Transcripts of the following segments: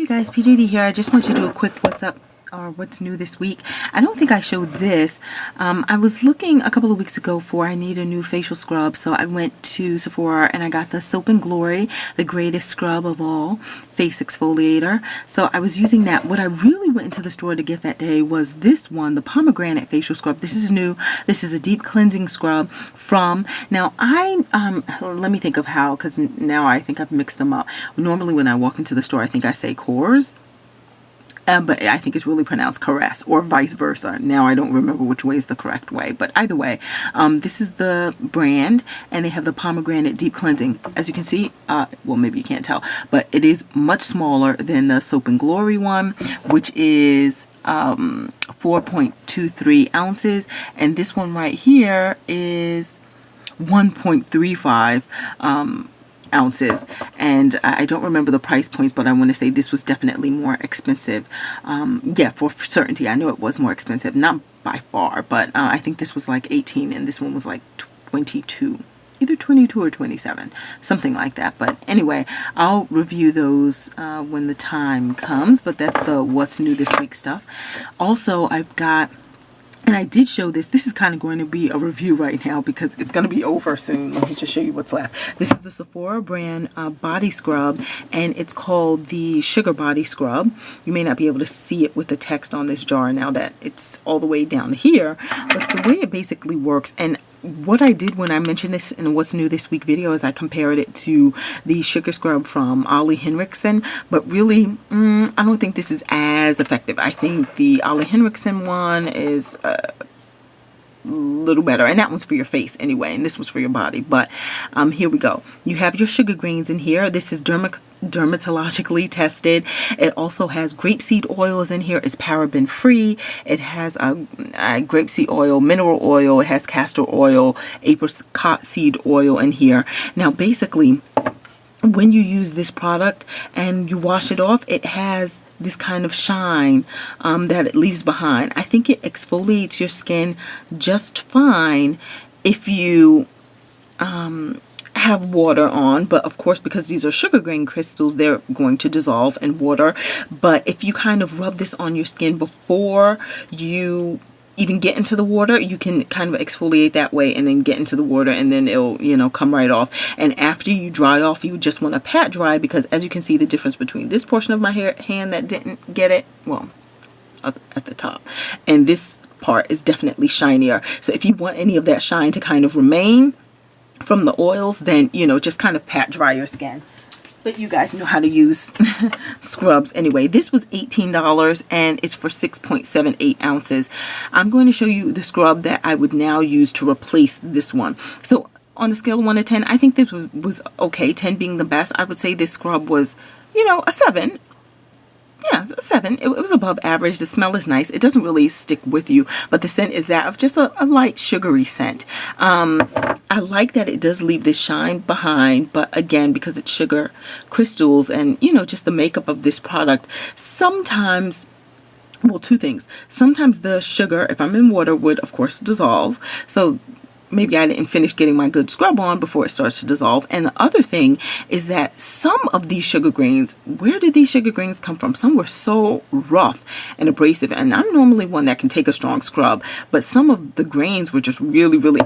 guys, PJD here. I just want to do a quick what's up or what's new this week. I don't think I showed this. I was looking a couple of weeks ago for I need a new facial scrub, so I went to Sephora and I got the Soap and Glory, the greatest scrub of all, face exfoliator. So I was using that. What I really went into the store to get that day was this one, the pomegranate facial scrub. This is new. This is a deep cleansing scrub from, now let me think of how, because now I think I've mixed them up. Normally when I walk into the store, I think I say Kors. But I think it's really pronounced caress, or vice versa. Now I don't remember which way is the correct way, but either way, this is the brand, and they have the pomegranate deep cleansing. As you can see, well, maybe you can't tell, but it is much smaller than the Soap and Glory one, which is 4.23 ounces, and this one right here is 1.35 ounces, and I don't remember the price points, but I want to say this was definitely more expensive. Yeah, for certainty, I know it was more expensive, not by far, but I think this was like 18 and this one was like 22, either 22 or 27, something like that. But anyway, I'll review those when the time comes, but that's the what's new this week stuff. Also, I've got, and I did show this. This is kind of going to be a review right now because it's going to be over soon. Let me just show you what's left. This is the Sephora brand body scrub, and it's called the Sugar Body Scrub. You may not be able to see it with the text on this jar now that it's all the way down here, but the way it basically works, and what I did when I mentioned this in What's New This Week video is I compared it to the Sugar Scrub from Ole Henriksen, but really, I don't think this is as effective. I think the Ole Henriksen one is a little better, and that one's for your face anyway, and this was for your body. But here we go. You have your sugar grains in here. This is dermatologically tested. It also has grapeseed oils in here. It's paraben free. It has a grapeseed oil, mineral oil. It has castor oil, apricot seed oil in here. Now basically, when you use this product and you wash it off, it has this kind of shine that it leaves behind. I think it exfoliates your skin just fine if you have water on, but of course, because these are sugar grain crystals, they're going to dissolve in water. But if you kind of rub this on your skin before you even get into the water, you can kind of exfoliate that way and then get into the water, and then it'll, you know, come right off. And after you dry off, you just want to pat dry, because as you can see the difference between this portion of my hand that didn't get it, well, up at the top, and this part is definitely shinier. So if you want any of that shine to kind of remain from the oils, then, you know, just kind of pat dry your skin. But you guys know how to use scrubs anyway. This was $18 and it's for 6.78 ounces. I'm going to show you the scrub that I would now use to replace this one. So on a scale of 1 to 10, I think this was okay, 10 being the best. I would say this scrub was, you know, a 7. Yeah, a 7. It was above average. The smell is nice. It doesn't really stick with you, but the scent is that of just a light sugary scent. I like that it does leave this shine behind, but again, because it's sugar crystals and, you know, just the makeup of this product, sometimes, well, two things. Sometimes the sugar, if I'm in water, would of course dissolve. So maybe I didn't finish getting my good scrub on before it starts to dissolve. And the other thing is that some of these sugar grains, where did these sugar grains come from? Some were so rough and abrasive, and I'm normally one that can take a strong scrub, but some of the grains were just really, really,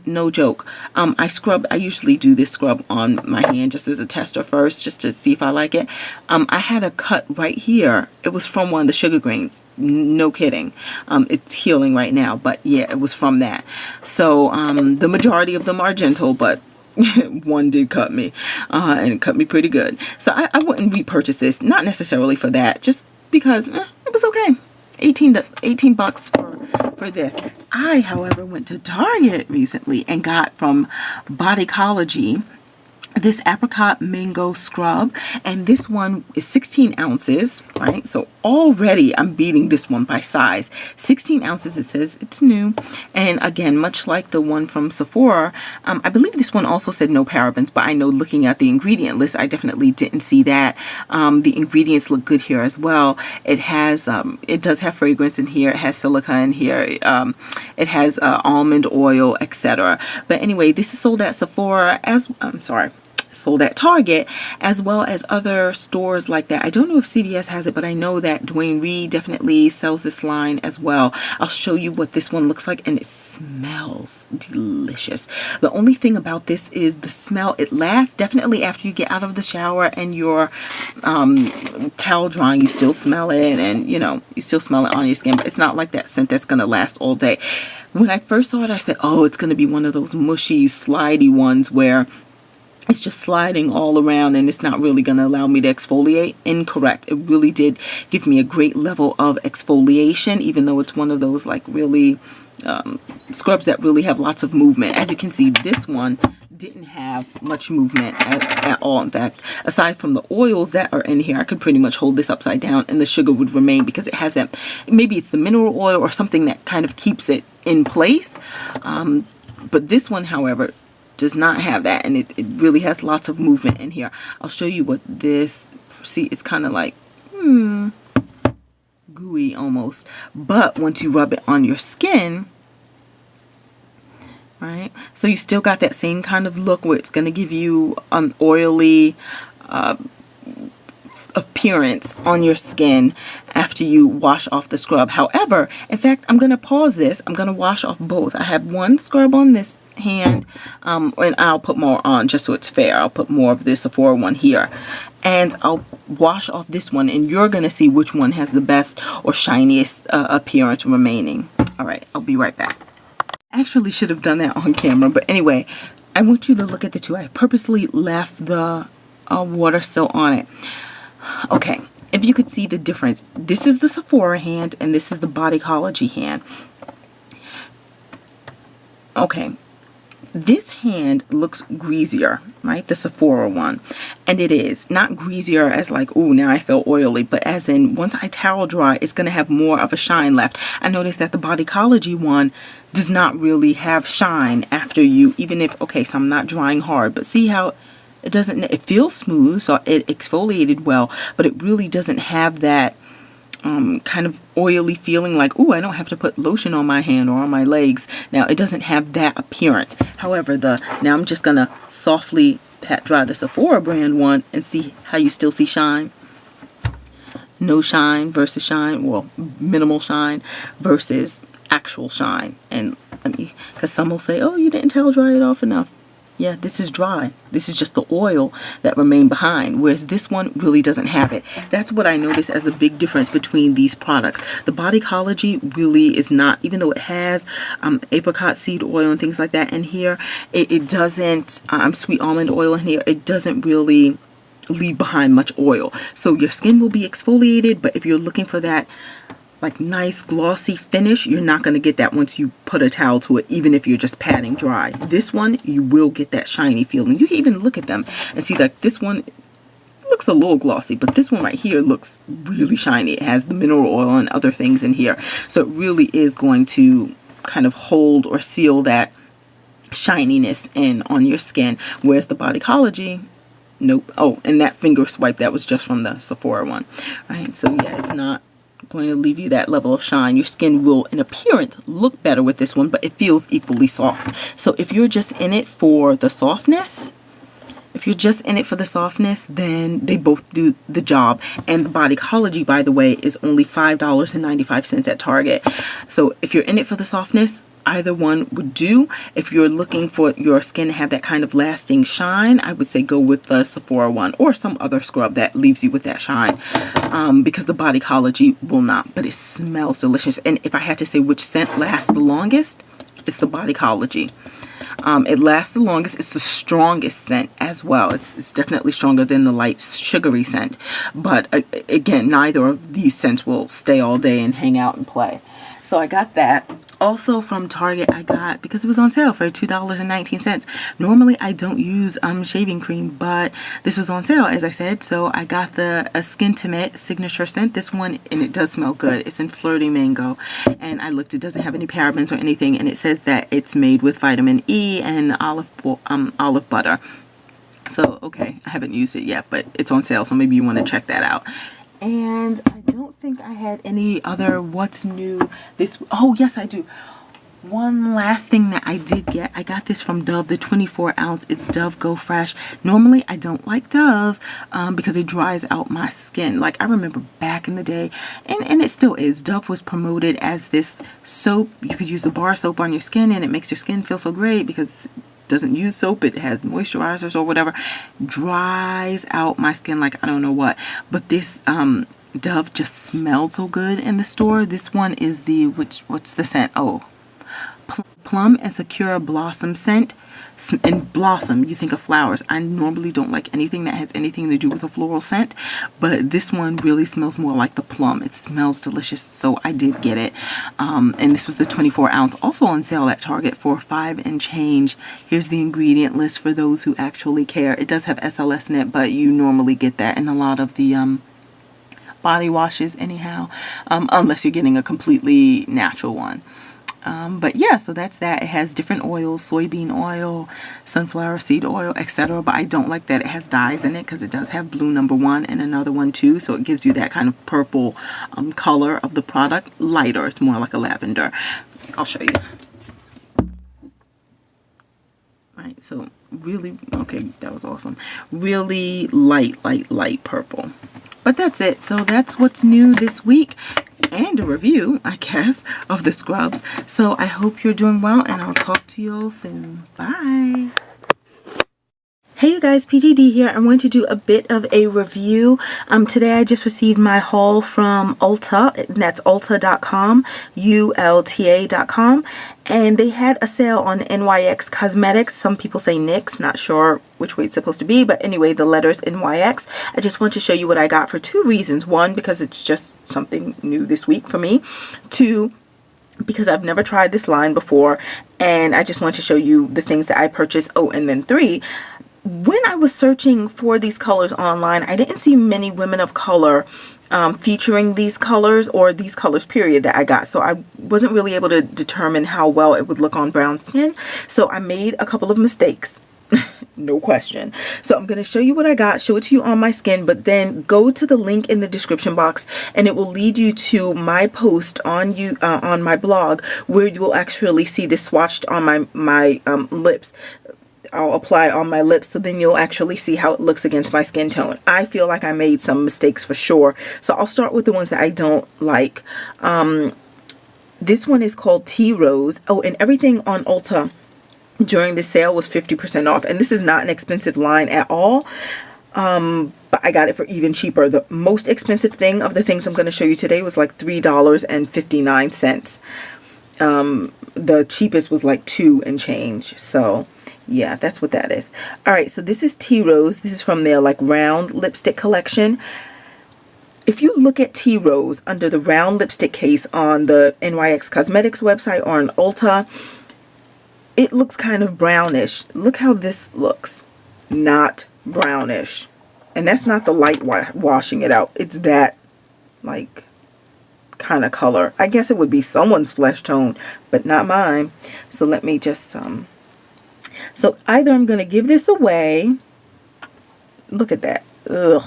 no joke. I usually do this scrub on my hand just as a tester first, just to see if I like it. I had a cut right here. It was from one of the sugar grains. No kidding. It's healing right now, but yeah, it was from that. So the majority of them are gentle, but one did cut me, and it cut me pretty good. So I wouldn't repurchase this, not necessarily for that, just because it was okay. 18 bucks for this. I, however, went to Target recently and got from Bodycology this apricot mango scrub, and this one is 16 ounces, right? So already I'm beating this one by size. 16 ounces, it says it's new, and again, much like the one from Sephora, I believe this one also said no parabens, but I know looking at the ingredient list, I definitely didn't see that. The ingredients look good here as well. It has it does have fragrance in here, it has silica in here, it has almond oil, etc. But anyway, this is sold at Sephora as sold at Target, as well as other stores like that. I don't know if CVS has it, but I know that Dwayne Reed definitely sells this line as well. I'll show you what this one looks like, and it smells delicious. The only thing about this is the smell. It lasts definitely after you get out of the shower and your towel drying. You still smell it, and you know, you still smell it on your skin, but it's not like that scent that's going to last all day. When I first saw it, I said, oh, it's going to be one of those mushy, slidey ones where it's just sliding all around and it's not really going to allow me to exfoliate. Incorrect. It really did give me a great level of exfoliation, even though it's one of those like really scrubs that really have lots of movement. As you can see, this one didn't have much movement at all. In fact, aside from the oils that are in here, I could pretty much hold this upside down and the sugar would remain, because it has that, maybe it's the mineral oil or something that kind of keeps it in place. But this one, however, does not have that, and it really has lots of movement in here. I'll show you what this, see, it's kind of like gooey almost, but once you rub it on your skin, right, so you still got that same kind of look where it's going to give you an oily appearance on your skin after you wash off the scrub. However, in fact, I'm going to pause this. I'm going to wash off both. I have one scrub on this hand, and I'll put more on just so it's fair. I'll put more of this Sephora one here, and I'll wash off this one, and you're going to see which one has the best or shiniest appearance remaining. All right, I'll be right back. I actually should have done that on camera, but anyway, I want you to look at the two. I purposely left the water still on it. Okay, if you could see the difference, this is the Sephora hand and this is the Bodycology hand. Okay, this hand looks greasier, right? The Sephora one. And it is not greasier as like, oh, now I feel oily, but as in once I towel dry, it's going to have more of a shine left. I noticed that the Bodycology one does not really have shine after you, even if, okay, so I'm not drying hard, but see how it doesn't, it feels smooth, so it exfoliated well, but it really doesn't have that kind of oily feeling like, oh, I don't have to put lotion on my hand or on my legs. Now, it doesn't have that appearance. However, now I'm just going to softly pat dry the Sephora brand one and see how you still see shine. No shine versus shine, well, minimal shine versus actual shine. And let me, because some will say, oh, you didn't towel dry it off enough. Yeah, this is dry. This is just the oil that remained behind, whereas this one really doesn't have it. That's what I noticed as the big difference between these products. The Bodycology really is not, even though it has apricot seed oil and things like that in here, it doesn't, sweet almond oil in here, it doesn't really leave behind much oil. So your skin will be exfoliated, but if you're looking for that like nice glossy finish, you're not going to get that once you put a towel to it, even if you're just patting dry. This one, you will get that shiny feeling. You can even look at them and see that this one looks a little glossy, but this one right here looks really shiny. It has the mineral oil and other things in here, so it really is going to kind of hold or seal that shininess in on your skin, whereas the Bodycology, nope. Oh, and that finger swipe, that was just from the Sephora one, right? So yeah, it's not going to leave you that level of shine. Your skin will, in appearance, look better with this one, but it feels equally soft. So if you're just in it for the softness, then they both do the job. And the Bodycology, by the way, is only $5.95 at Target. So if you're in it for the softness, either one would do. If you're looking for your skin to have that kind of lasting shine, I would say go with the Sephora one or some other scrub that leaves you with that shine, because the Bodycology will not, but it smells delicious. And if I had to say which scent lasts the longest, it's the Bodycology. It lasts the longest. It's the strongest scent as well. It's definitely stronger than the light sugary scent, but again, neither of these scents will stay all day and hang out and play. So I got that. Also from Target, I got, because it was on sale for $2.19. Normally I don't use shaving cream, but this was on sale, as I said, so I got the Skintimate signature scent. This one, and it does smell good. It's in Flirty Mango, and I looked, it doesn't have any parabens or anything, and it says that it's made with vitamin E and olive butter. So okay, I haven't used it yet, but it's on sale, so maybe you want to check that out. And I don't think I had any other what's new this, oh yes I do. One last thing that I did get, I got this from Dove, the 24 ounce. It's Dove Go Fresh. Normally I don't like Dove because it dries out my skin. Like I remember back in the day, and it still is, Dove was promoted as this soap. You could use the bar soap on your skin and it makes your skin feel so great because it doesn't use soap. It has moisturizers or whatever. Dries out my skin like I don't know what. But this Dove just smelled so good in the store. This one is the, what's the scent? Oh, Plum and Sakura Blossom scent. And blossom, you think of flowers. I normally don't like anything that has anything to do with a floral scent, but this one really smells more like the plum. It smells delicious, so I did get it. And this was the 24 ounce, also on sale at Target for $5 and change. Here's the ingredient list for those who actually care. It does have SLS in it, but you normally get that in a lot of the body washes anyhow, unless you're getting a completely natural one. But yeah, so that's that. It has different oils, soybean oil, sunflower seed oil, etc. But I don't like that it has dyes in it because it does have blue #1 and another one too. So it gives you that kind of purple color of the product. Lighter, it's more like a lavender. I'll show you. Right, so really, okay, that was awesome. Really light purple. But that's it. So that's what's new this week. And a review, I guess, of the scrubs. So I hope you're doing well, and I'll talk to you all soon. Bye. Hey you guys, PGD here. I'm going to do a bit of a review. Today I just received my haul from Ulta, and that's ulta.com, ULTA.com, and they had a sale on NYX Cosmetics. Some people say NYX, not sure which way it's supposed to be, but anyway, the letters NYX. I just want to show you what I got for two reasons. One, because it's just something new this week for me. Two, because I've never tried this line before, and I just want to show you the things that I purchased. Oh, and then three, when I was searching for these colors online, I didn't see many women of color featuring these colors, or these colors period, that I got. So I wasn't really able to determine how well it would look on brown skin. So I made a couple of mistakes. No question. So I'm going to show you what I got, show it to you on my skin, but then go to the link in the description box and it will lead you to my post on my blog, where you will actually see this swatched on my lips. I'll apply on my lips, so then you'll actually see how it looks against my skin tone. I feel like I made some mistakes for sure. So I'll start with the ones that I don't like. This one is called Tea Rose. Oh, and everything on Ulta during the sale was 50% off. And this is not an expensive line at all. But I got it for even cheaper. The most expensive thing of the things I'm going to show you today was like $3.59. The cheapest was like $2 and change. So yeah, that's what that is. All right, so this is Tea Rose. This is from their like round lipstick collection. If you look at Tea Rose under the round lipstick case on the NYX Cosmetics website or on Ulta, it looks kind of brownish. Look how this looks. Not brownish. And that's not the light washing it out. It's that like kind of color. I guess it would be someone's flesh tone, but not mine. So let me just so either I'm going to give this away. Look at that. Ugh.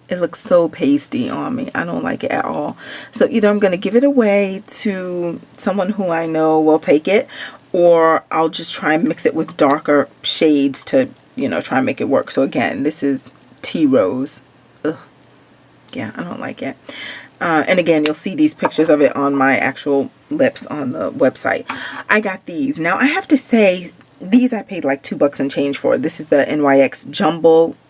It looks so pasty on me. I don't like it at all. So either I'm going to give it away to someone who I know will take it, or I'll just try and mix it with darker shades to, you know, try and make it work. So again, this is Tea Rose. Ugh. Yeah, I don't like it. And again, you'll see these pictures of it on my actual lips on the website. I got these. Now, I have to say, these I paid like $2 and change for. This is the NYX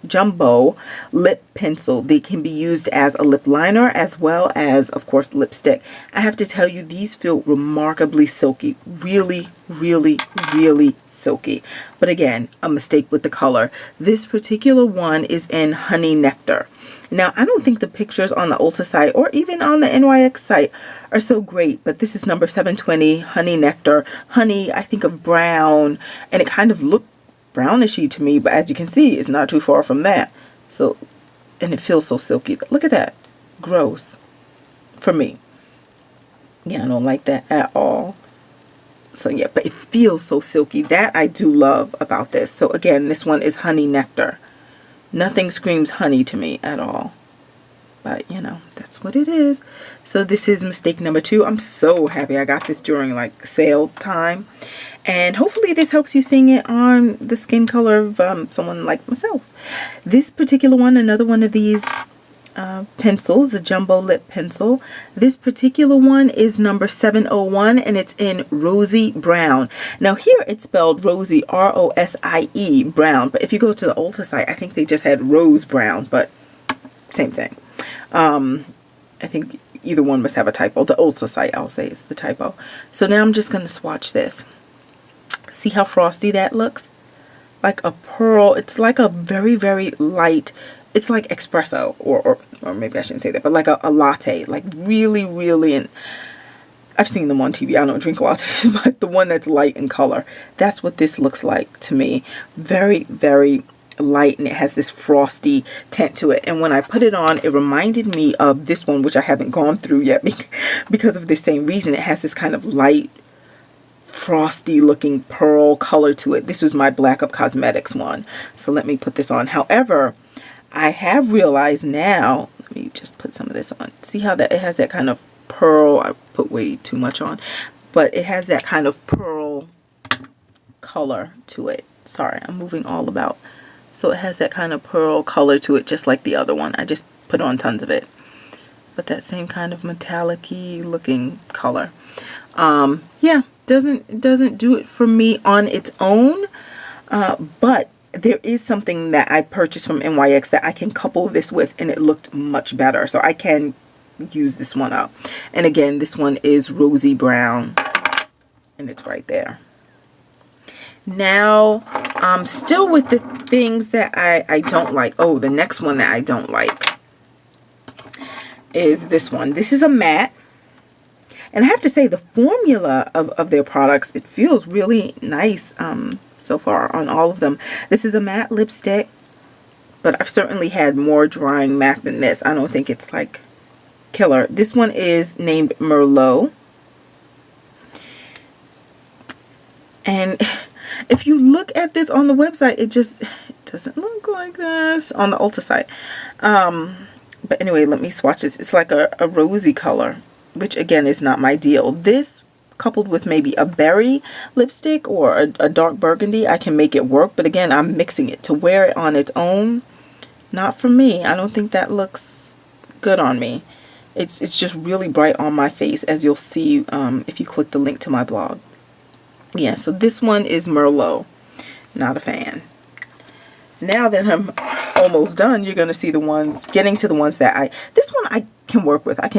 Jumbo Lip Pencil. They can be used as a lip liner as well as, of course, lipstick. I have to tell you, these feel remarkably silky. Really, really, really silky. But again, a mistake with the color. This particular one is in Honey Nectar. Now, I don't think the pictures on the Ulta site or even on the NYX site are so great, but this is number 720, Honey Nectar. Honey, I think of brown, and it kind of looked brownishy to me, but as you can see, it's not too far from that. So, and it feels so silky. Look at that. Gross. For me. Yeah, I don't like that at all. So yeah, but it feels so silky. That I do love about this. So again, this one is Honey Nectar. Nothing screams honey to me at all. but you know, that's what it is. So this is mistake number 2. I'm so happy I got this during like sales time, and hopefully this helps you seeing it on the skin color of someone like myself. This particular one, another one of these pencils, the jumbo lip pencil. This particular one is number 701, and it's in Rosy Brown. Now here it's spelled Rosy, R-O-S-I-E, brown, but if you go to the Ulta site, I think they just had Rose Brown, but same thing. I think either one must have a typo. The Ulta site, I'll say, is the typo. So now I'm just going to swatch this. See how frosty that looks? Like a pearl. It's like a very, very light, it's like espresso, or maybe I shouldn't say that, but like a latte, like really, really, and I've seen them on TV. I don't drink lattes, but the one that's light in color, that's what this looks like to me. Very, very light, and it has this frosty tint to it. And when I put it on, it reminded me of this one, which I haven't gone through yet because of the same reason. It has this kind of light, frosty looking pearl color to it. This was my Black Up Cosmetics one. So let me put this on. However, I have realized now, let me just put some of this on. See how that it has that kind of pearl. I put way too much on, but it has that kind of pearl color to it. Sorry, I'm moving all about. So it has that kind of pearl color to it, just like the other one. I just put on tons of it, but that same kind of metallic-y looking color. Yeah, doesn't do it for me on its own, but there is something that I purchased from NYX that I can couple this with, and it looked much better. So I can use this one up. And again, this one is Rosy Brown, and it's right there. Now, still with the things that I don't like. Oh, the next one that I don't like is this one. This is a matte. And I have to say, the formula of their products, it feels really nice so far on all of them. This is a matte lipstick, but I've certainly had more drying matte than this. I don't think it's like killer. This one is named Merlot. And if you look at this on the website, it doesn't look like this on the Ulta site. But anyway, let me swatch this. It's like a rosy color, which again is not my deal. This coupled with maybe a berry lipstick or a dark burgundy, I can make it work. But again, I'm mixing it. To wear it on its own, not for me. I don't think that looks good on me. It's just really bright on my face, as you'll see if you click the link to my blog. Yeah, so this one is Merlot. Not a fan. Now that I'm almost done, you're going to see the ones, getting to the ones that this one I can work with. I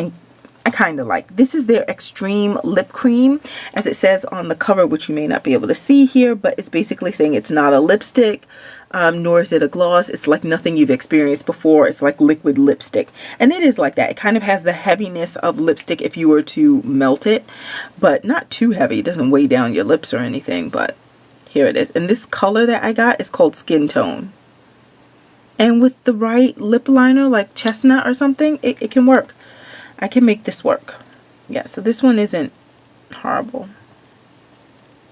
kind of like. This is their Extreme Lip Cream, as it says on the cover, which you may not be able to see here, but it's basically saying it's not a lipstick, nor is it a gloss. It's like nothing you've experienced before. It's like liquid lipstick, and it is like that. It kind of has the heaviness of lipstick if you were to melt it, but not too heavy. It doesn't weigh down your lips or anything, but here it is. And this color that I got is called Skin Tone, and with the right lip liner like chestnut or something, it can work. I can make this work. Yeah, so this one isn't horrible.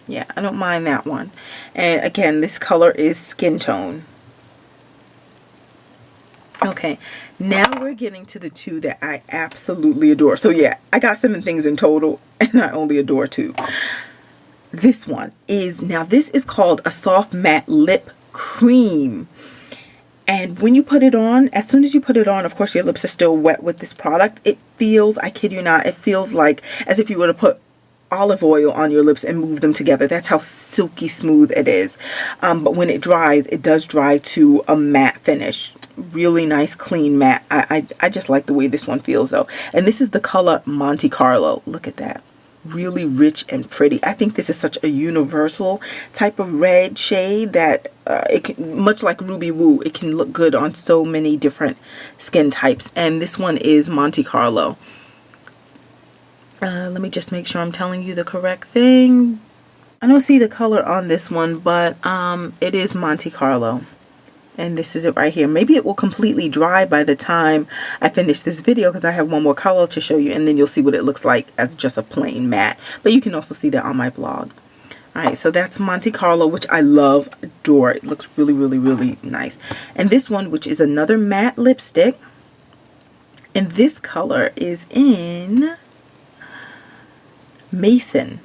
Yeah, I don't mind that one. And again, this color is Skin Tone. Okay, now we're getting to the two that I absolutely adore. So yeah, I got 7 things in total, and I only adore 2. This one is, now this is called a Soft Matte Lip Cream. And when you put it on, as soon as you put it on, of course your lips are still wet with this product. It feels, I kid you not, it feels like as if you were to put olive oil on your lips and move them together. That's how silky smooth it is. But when it dries, it does dry to a matte finish. Really nice, clean matte. I just like the way this one feels though. And this is the color Monte Carlo. Look at that. Really rich and pretty. I think this is such a universal type of red shade that it can, much like Ruby Woo, it can look good on so many different skin types. And this one is Monte Carlo. Let me just make sure I'm telling you the correct thing. I don't see the color on this one, but it is Monte Carlo. And this is it right here. Maybe it will completely dry by the time I finish this video, because I have one more color to show you, and then you'll see what it looks like as just a plain matte. But you can also see that on my blog. Alright, so that's Monte Carlo, which I love, adore. It looks really, really, really nice. And this one, which is another matte lipstick, And this color is in Mason.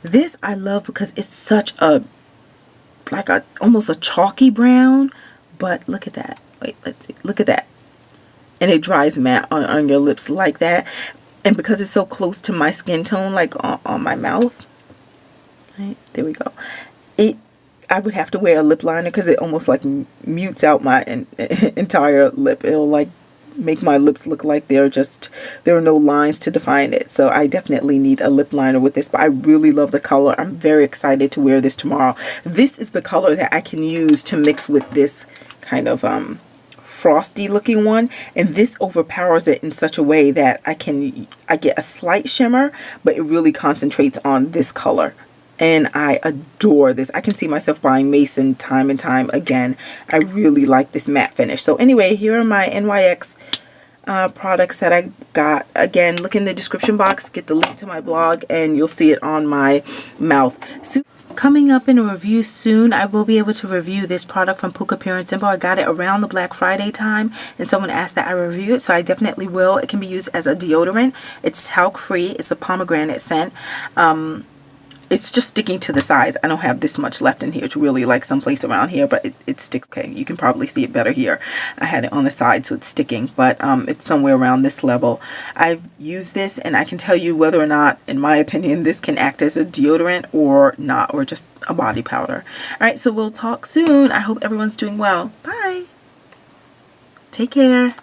This I love because it's such a, like a, almost a chalky brown, but look at that. Wait, let's see. Look at that. And it dries matte on your lips like that. And because it's so close to my skin tone, like on my mouth, right, there we go. I would have to wear a lip liner because it almost like mutes out my entire lip. It'll like make my lips look like there are no lines to define it. So I definitely need a lip liner with this, but I really love the color. I'm very excited to wear this tomorrow. This is the color that I can use to mix with this kind of frosty looking one, and this overpowers it in such a way that I get a slight shimmer, but it really concentrates on this color. And I adore this. I can see myself buying Mason time and time again. I really like this matte finish. So anyway, here are my NYX products that I got. Again, look in the description box, get the link to my blog, and you'll see it on my mouth. So coming up in a review soon, I will be able to review this product from Pure & Simple. I got it around the Black Friday time, and someone asked that I review it, so I definitely will. It can be used as a deodorant. It's talc free. It's a pomegranate scent. It's just sticking to the sides. I don't have this much left in here. It's really like someplace around here, but it sticks. Okay, you can probably see it better here. I had it on the side, so it's sticking, but it's somewhere around this level. I've used this, and I can tell you whether or not, in my opinion, this can act as a deodorant or not, or just a body powder. All right, so we'll talk soon. I hope everyone's doing well. Bye. Take care.